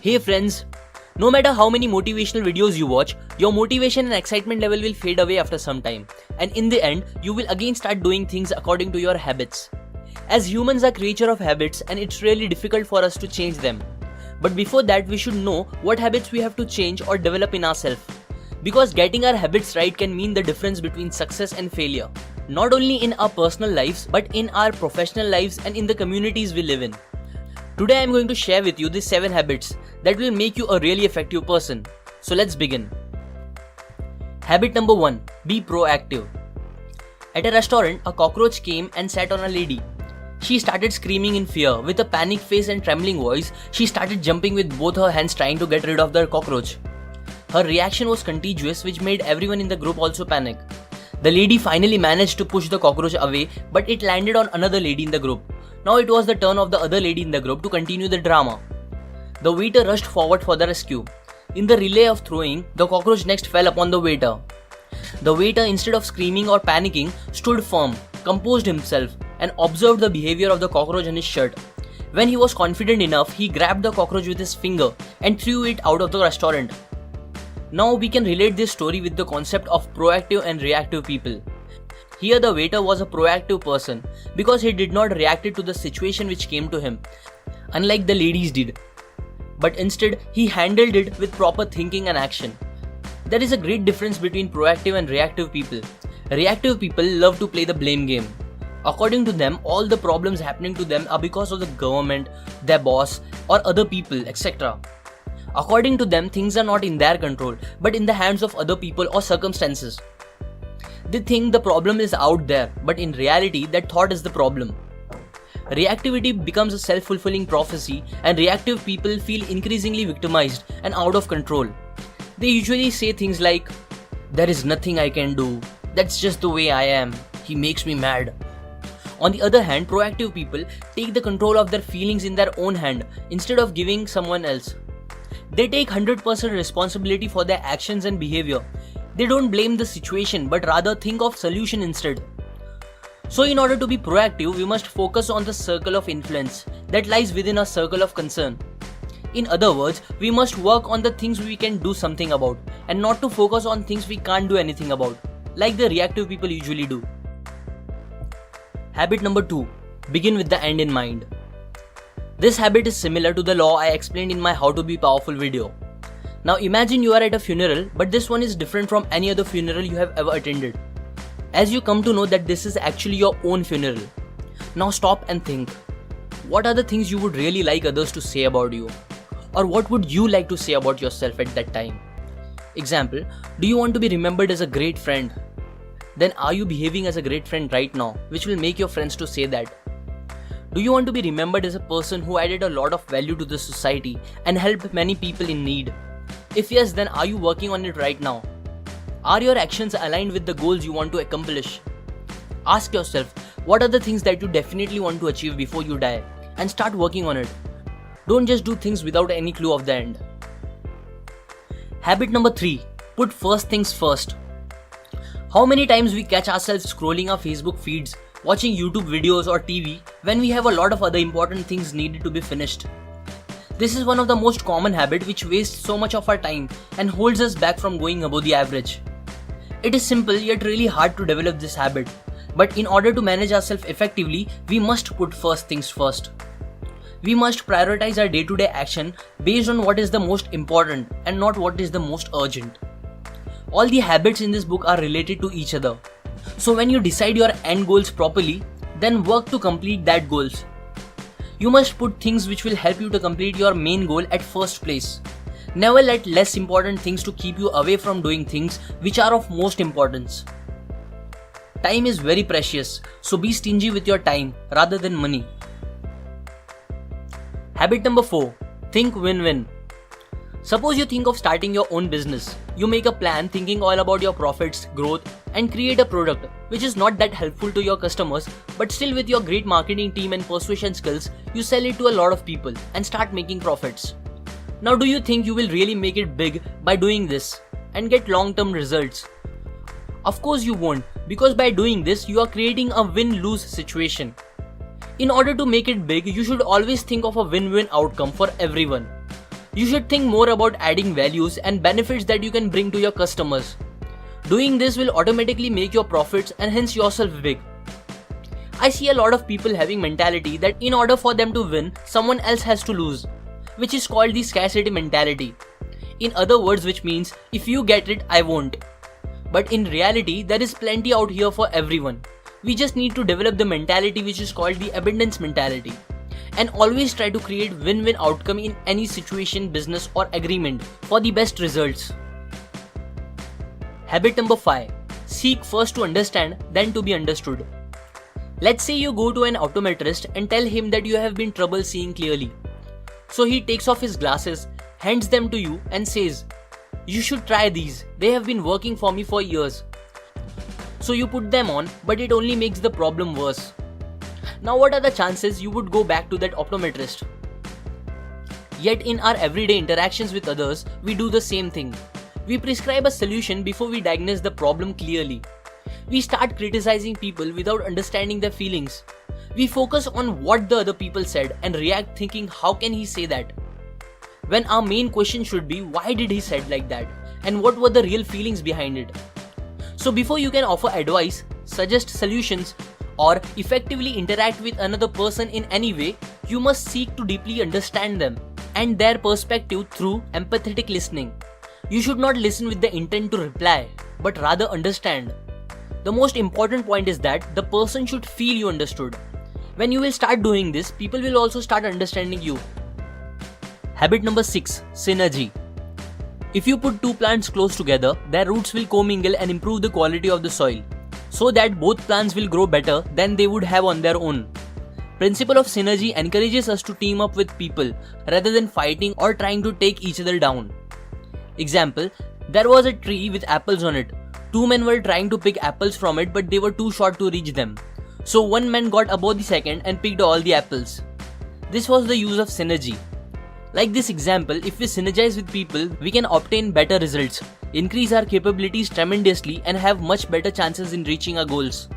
Hey friends, no matter how many motivational videos you watch, your motivation and excitement level will fade away after some time. And in the end, you will again start doing things according to your habits. As humans are creature of habits and it's really difficult for us to change them. But before that, we should know what habits we have to change or develop in ourselves. Because getting our habits right can mean the difference between success and failure. Not only in our personal lives, but in our professional lives and in the communities we live in. Today I am going to share with you these 7 habits that will make you a really effective person. So let's begin. Habit number 1. Be proactive. At a restaurant, a cockroach came and sat on a lady. She started screaming in fear. With a panicked face and trembling voice, she started jumping with both her hands trying to get rid of the cockroach. Her reaction was contagious, which made everyone in the group also panic. The lady finally managed to push the cockroach away, but it landed on another lady in the group. Now it was the turn of the other lady in the group to continue the drama. The waiter rushed forward for the rescue. In the relay of throwing, the cockroach next fell upon the waiter. The waiter, instead of screaming or panicking, stood firm, composed himself, and observed the behavior of the cockroach on his shirt. When he was confident enough, he grabbed the cockroach with his finger and threw it out of the restaurant. Now we can relate this story with the concept of proactive and reactive people. Here the waiter was a proactive person because he did not react to the situation which came to him, unlike the ladies did. But instead, he handled it with proper thinking and action. There is a great difference between proactive and reactive people. Reactive people love to play the blame game. According to them, all the problems happening to them are because of the government, their boss, or other people, etc. According to them, things are not in their control, but in the hands of other people or circumstances. They think the problem is out there, but in reality, that thought is the problem. Reactivity becomes a self-fulfilling prophecy, and reactive people feel increasingly victimized and out of control. They usually say things like, "There is nothing I can do, that's just the way I am, he makes me mad." On the other hand, proactive people take the control of their feelings in their own hand instead of giving someone else. They take 100% responsibility for their actions and behavior. They don't blame the situation but rather think of solution instead. So in order to be proactive, we must focus on the circle of influence that lies within our circle of concern. In other words, we must work on the things we can do something about and not to focus on things we can't do anything about, like the reactive people usually do. Habit number 2. Begin with the end in mind. This habit is similar to the law I explained in my How to Be Powerful video. Now imagine you are at a funeral, but this one is different from any other funeral you have ever attended. As you come to know that this is actually your own funeral. Now stop and think. What are the things you would really like others to say about you? Or what would you like to say about yourself at that time? Example, do you want to be remembered as a great friend? Then are you behaving as a great friend right now, which will make your friends to say that? Do you want to be remembered as a person who added a lot of value to the society and helped many people in need? If yes, then are you working on it right now? Are your actions aligned with the goals you want to accomplish? Ask yourself, what are the things that you definitely want to achieve before you die, and start working on it. Don't just do things without any clue of the end. Habit number 3. Put first things first. How many times we catch ourselves scrolling our Facebook feeds, watching YouTube videos or TV when we have a lot of other important things needed to be finished. This is one of the most common habits which wastes so much of our time and holds us back from going above the average. It is simple yet really hard to develop this habit, but in order to manage ourselves effectively, we must put first things first. We must prioritize our day-to-day action based on what is the most important and not what is the most urgent. All the habits in this book are related to each other. So when you decide your end goals properly, then work to complete that goals. You must put things which will help you to complete your main goal at first place. Never let less important things to keep you away from doing things which are of most importance. Time is very precious, so be stingy with your time rather than money. Habit number 4. Think win-win. Suppose you think of starting your own business. You make a plan thinking all about your profits, growth, and create a product which is not that helpful to your customers, but still with your great marketing team and persuasion skills, you sell it to a lot of people and start making profits. Now do you think you will really make it big by doing this and get long-term results? Of course you won't, because by doing this you are creating a win-lose situation. In order to make it big, you should always think of a win-win outcome for everyone. You should think more about adding values and benefits that you can bring to your customers. Doing this will automatically make your profits and hence yourself big. I see a lot of people having mentality that in order for them to win, someone else has to lose, which is called the scarcity mentality. In other words, which means if you get it, I won't. But in reality, there is plenty out here for everyone. We just need to develop the mentality which is called the abundance mentality. And always try to create win-win outcome in any situation, business or agreement for the best results. Habit number 5. Seek first to understand, then to be understood. Let's say you go to an optometrist and tell him that you have been trouble seeing clearly. So he takes off his glasses, hands them to you and says, "You should try these, they have been working for me for years." So you put them on, but it only makes the problem worse. Now what are the chances you would go back to that optometrist? Yet in our everyday interactions with others, we do the same thing. We prescribe a solution before we diagnose the problem clearly. We start criticizing people without understanding their feelings. We focus on what the other people said and react thinking, how can he say that? When our main question should be, why did he said like that? And what were the real feelings behind it? So before you can offer advice, suggest solutions, or effectively interact with another person in any way, you must seek to deeply understand them and their perspective through empathetic listening. You should not listen with the intent to reply, but rather understand. The most important point is that the person should feel you understood. When you will start doing this, people will also start understanding you. Habit number 6. Synergy. If you put two plants close together, their roots will commingle and improve the quality of the soil, so that both plants will grow better than they would have on their own. Principle of synergy encourages us to team up with people rather than fighting or trying to take each other down. Example, there was a tree with apples on it. Two men were trying to pick apples from it, but they were too short to reach them. So one man got above the second and picked all the apples. This was the use of synergy. Like this example, if we synergize with people, we can obtain better results, increase our capabilities tremendously and have much better chances in reaching our goals.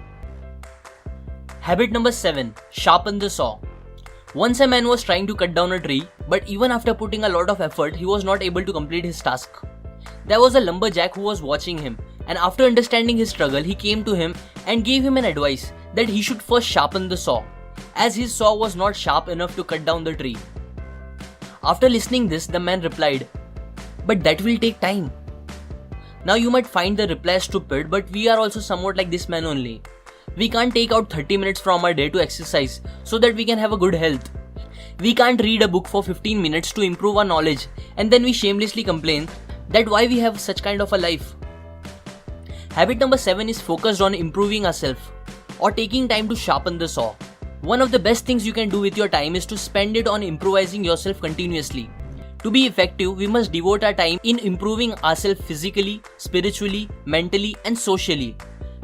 Habit number 7. Sharpen the saw. Once a man was trying to cut down a tree, but even after putting a lot of effort, he was not able to complete his task. There was a lumberjack who was watching him, and after understanding his struggle, he came to him and gave him an advice that he should first sharpen the saw, as his saw was not sharp enough to cut down the tree. After listening this, the man replied, "But that will take time." Now you might find the reply stupid, but we are also somewhat like this man only. We can't take out 30 minutes from our day to exercise so that we can have a good health. We can't read a book for 15 minutes to improve our knowledge and then we shamelessly complain that why we have such kind of a life. Habit number 7 is focused on improving ourselves or taking time to sharpen the saw. One of the best things you can do with your time is to spend it on improvising yourself continuously. To be effective, we must devote our time in improving ourselves physically, spiritually, mentally and socially,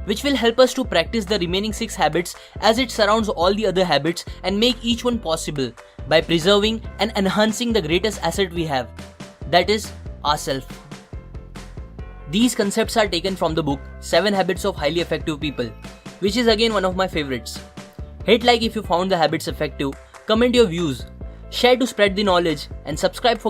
which will help us to practice the remaining 6 habits as it surrounds all the other habits and make each one possible by preserving and enhancing the greatest asset we have, that is ourselves. These concepts are taken from the book 7 Habits of Highly Effective People, which is again one of my favorites. Hit like if you found the habits effective, comment your views, share to spread the knowledge and subscribe for